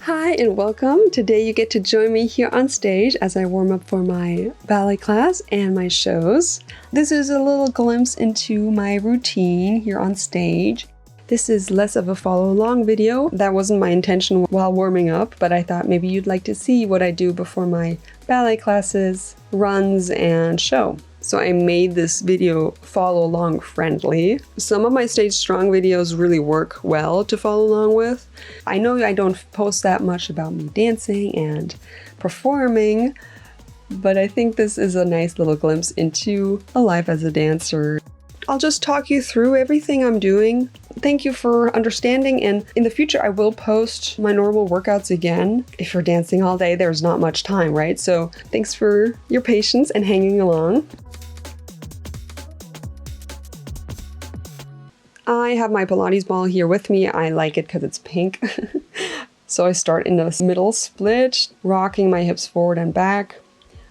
Hi and welcome. Today you get to join me here on stage as I warm up for my ballet class and my shows. This is a little glimpse into my routine here on stage. This is less of a follow along video. That wasn't my intention while warming up, but I thought maybe you'd like to see what I do before my ballet classes, runs, and show. So I made this video follow along friendly. Some of my Stage Strong videos really work well to follow along with. I know I don't post that much about me dancing and performing, but I think this is a nice little glimpse into a life as a dancer. I'll just talk you through everything I'm doing. Thank you for understanding, and in the future I will post my normal workouts again. If you're dancing all day, there's not much time, right? So thanks for your patience and hanging along. I have my Pilates ball here with me. I like it because it's pink. So I start in the middle split, rocking my hips forward and back,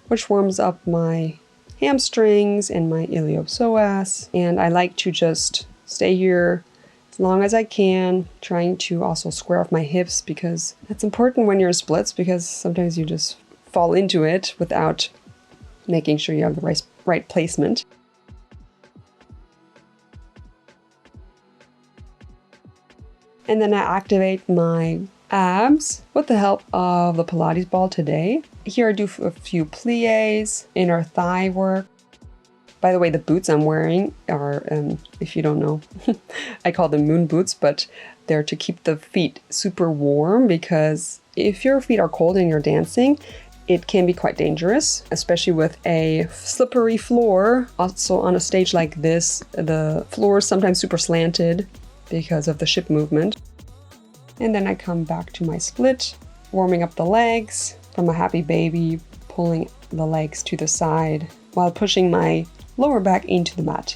which warms up my hamstrings and my iliopsoas. And I like to just stay here as long as I can, trying to also square off my hips because that's important when you're in splits, because sometimes you just fall into it without making sure you have the right placement. And then I activate my abs with the help of the Pilates ball today. Here I do a few plies, inner thigh work. By the way, the boots I'm wearing are, if you don't know, I call them moon boots, but they're to keep the feet super warm, because if your feet are cold and you're dancing, it can be quite dangerous, especially with a slippery floor. Also on a stage like this, the floor is sometimes super slanted because of the ship movement. And then I come back to my split, warming up the legs from a happy baby, pulling the legs to the side while pushing my lower back into the mat.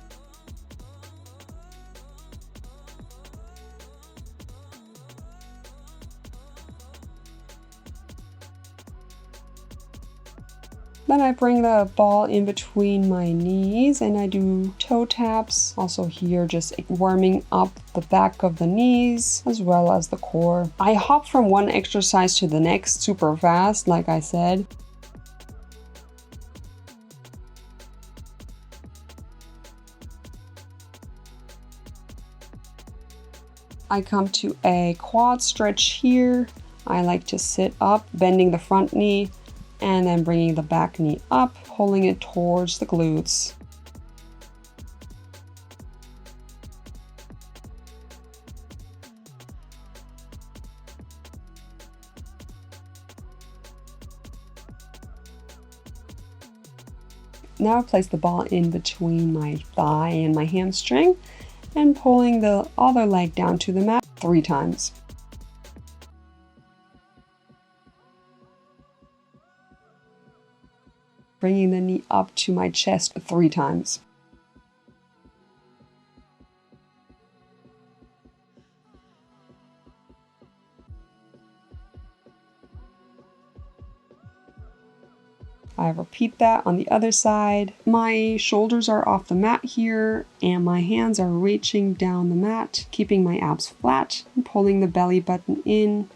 Then I bring the ball in between my knees and I do toe taps. Also here, just warming up the back of the knees as well as the core. I hop from one exercise to the next super fast, like I said. I come to a quad stretch here. I like to sit up, bending the front knee, and then bringing the back knee up, pulling it towards the glutes. Now I place the ball in between my thigh and my hamstring and pulling the other leg down to the mat 3 times. Bringing the knee up to my chest 3 times. I repeat that on the other side. My shoulders are off the mat here and my hands are reaching down the mat, keeping my abs flat and pulling the belly button in.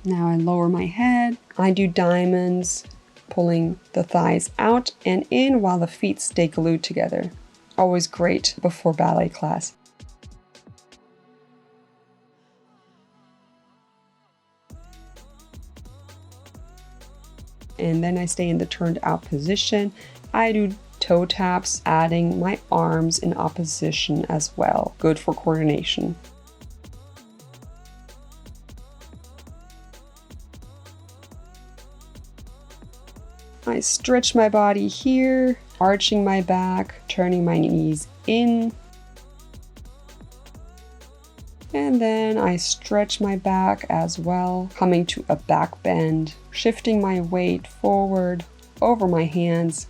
Now I lower my head. I do diamonds, pulling the thighs out and in while the feet stay glued together. Always great before ballet class. And then I stay in the turned out position. I do toe taps, adding my arms in opposition as well. Good for coordination. I stretch my body here, arching my back, turning my knees in. And then I stretch my back as well, coming to a back bend, shifting my weight forward over my hands.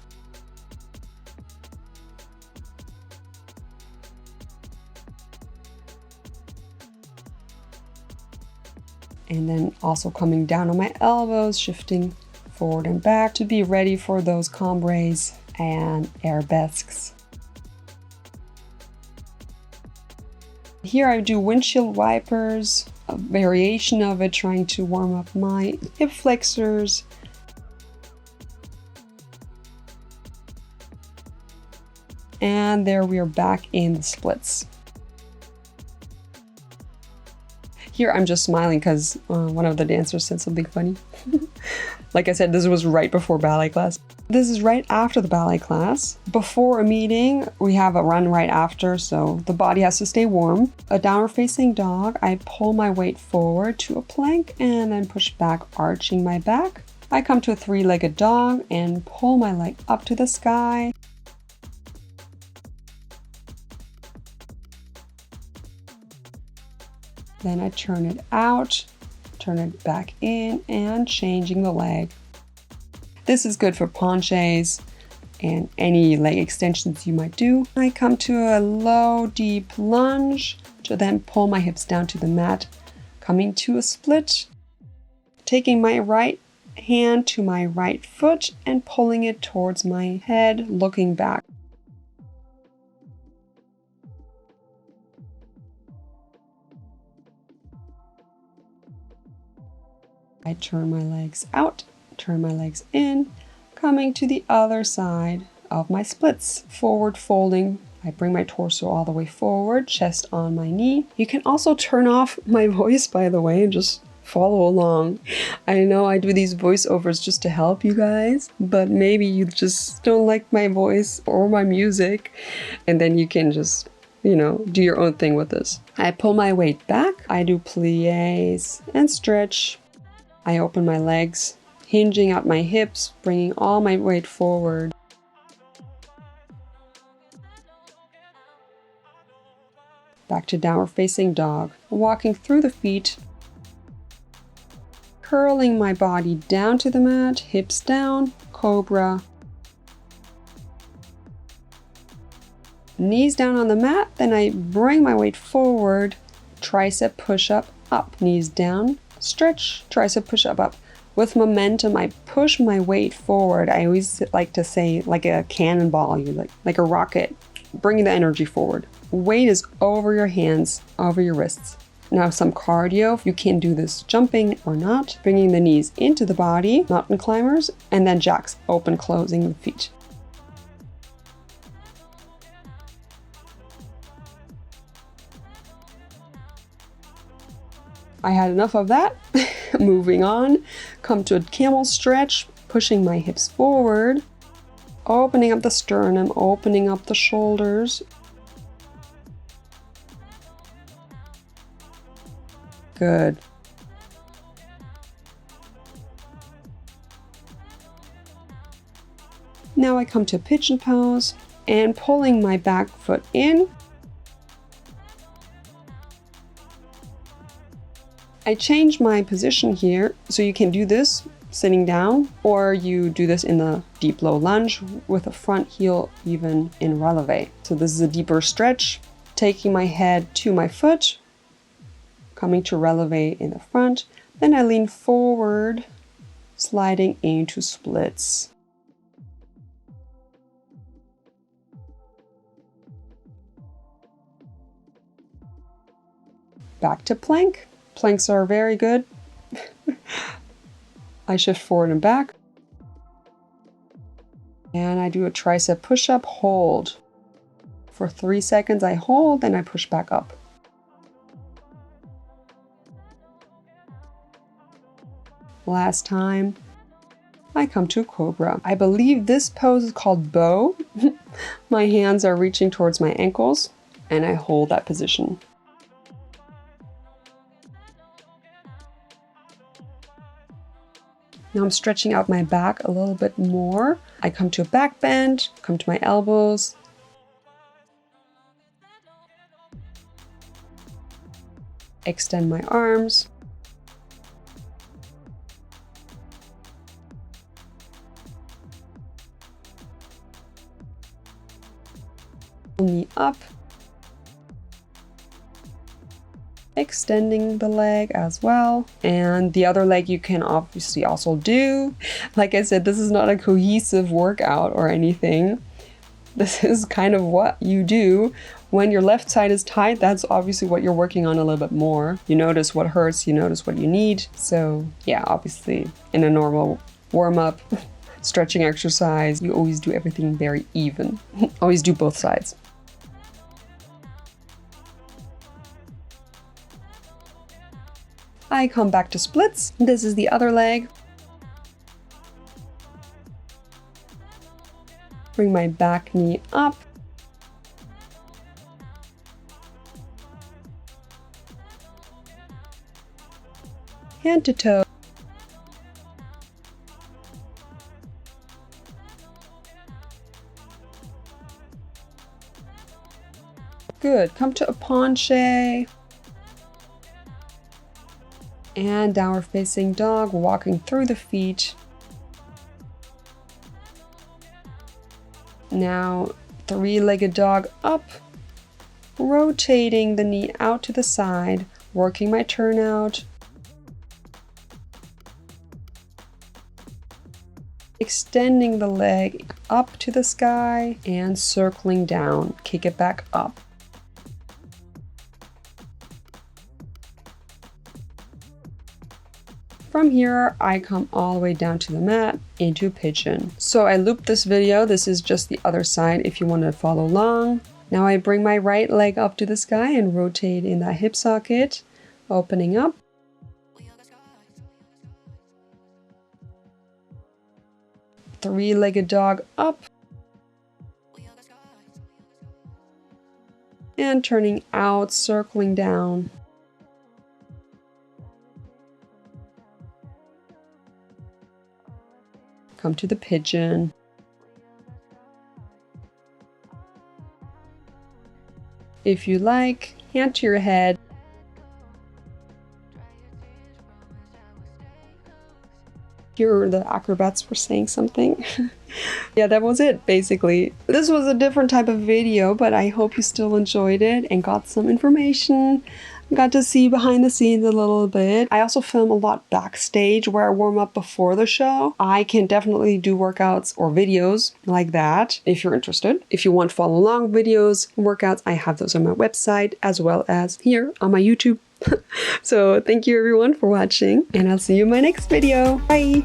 And then also coming down on my elbows, shifting forward and back to be ready for those combres and arabesques. Here I do windshield wipers, a variation of it, trying to warm up my hip flexors. And there we are back in the splits. Here I'm just smiling because one of the dancers said something funny. Like I said, this was right before ballet class. This is right after the ballet class. Before a meeting, we have a run right after, so the body has to stay warm. A downward facing dog, I pull my weight forward to a plank and then push back, arching my back. I come to a three-legged dog and pull my leg up to the sky. Then I turn it out, turn it back in, and changing the leg. This is good for penchés and any leg extensions you might do. I come to a low, deep lunge to then pull my hips down to the mat, coming to a split, taking my right hand to my right foot and pulling it towards my head, looking back. I turn my legs out, turn my legs in, coming to the other side of my splits. Forward folding, I bring my torso all the way forward, chest on my knee. You can also turn off my voice, by the way, and just follow along. I know I do these voiceovers just to help you guys, but maybe you just don't like my voice or my music, and then you can just, you know, do your own thing with this. I pull my weight back, I do pliés and stretch. I open my legs, hinging out my hips, bringing all my weight forward. Back to downward facing dog. Walking through the feet, curling my body down to the mat, hips down, cobra. Knees down on the mat, then I bring my weight forward, tricep push-up, up, knees down, stretch, tricep push up. With momentum, I push my weight forward. I always like to say like a cannonball, like a rocket, bringing the energy forward. Weight is over your hands, over your wrists. Now some cardio. You can do this jumping or not, bringing the knees into the body, mountain climbers, and then jacks, open, closing the feet. I had enough of that. Moving on, come to a camel stretch, pushing my hips forward, opening up the sternum, opening up the shoulders. Good. Now I come to pigeon pose and pulling my back foot in. I change my position here, so you can do this sitting down, or you do this in the deep low lunge with the front heel even in releve. So this is a deeper stretch, taking my head to my foot, coming to releve in the front, then I lean forward, sliding into splits. Back to plank. Planks are very good. I shift forward and back. And I do a tricep push-up, hold. For 3 seconds I hold, then I push back up. Last time, I come to a cobra. I believe this pose is called bow. My hands are reaching towards my ankles, and I hold that position. Now I'm stretching out my back a little bit more. I come to a back bend, come to my elbows. Extend my arms. Pull me up. extending the leg as well. And the other leg you can obviously also do. Like I said, this is not a cohesive workout or anything. This is kind of what you do. When your left side is tight, that's obviously what you're working on a little bit more. You notice what hurts, you notice what you need. So yeah, obviously in a normal warm-up, stretching exercise, you always do everything very even. Always do both sides. I come back to splits. This is the other leg. Bring my back knee up. Hand to toe. Good. Come to a penché. And downward facing dog, walking through the feet. Now, three-legged dog up, rotating the knee out to the side, working my turnout. Extending the leg up to the sky and circling down, kick it back up. From here, I come all the way down to the mat into pigeon. So I looped this video. This is just the other side if you want to follow along. Now I bring my right leg up to the sky and rotate in that hip socket, opening up. Three-legged dog up. And turning out, circling down. Come to the pigeon. If you like, hand to your head. Here the acrobats were saying something. Yeah, that was it basically. This was a different type of video, but I hope you still enjoyed it and got some information. Got to see behind the scenes a little bit. I also film a lot backstage where I warm up before the show. I can definitely do workouts or videos like that if you're interested. If you want follow along videos, workouts, I have those on my website as well as here on my YouTube. So thank you everyone for watching and I'll see you in my next video. Bye!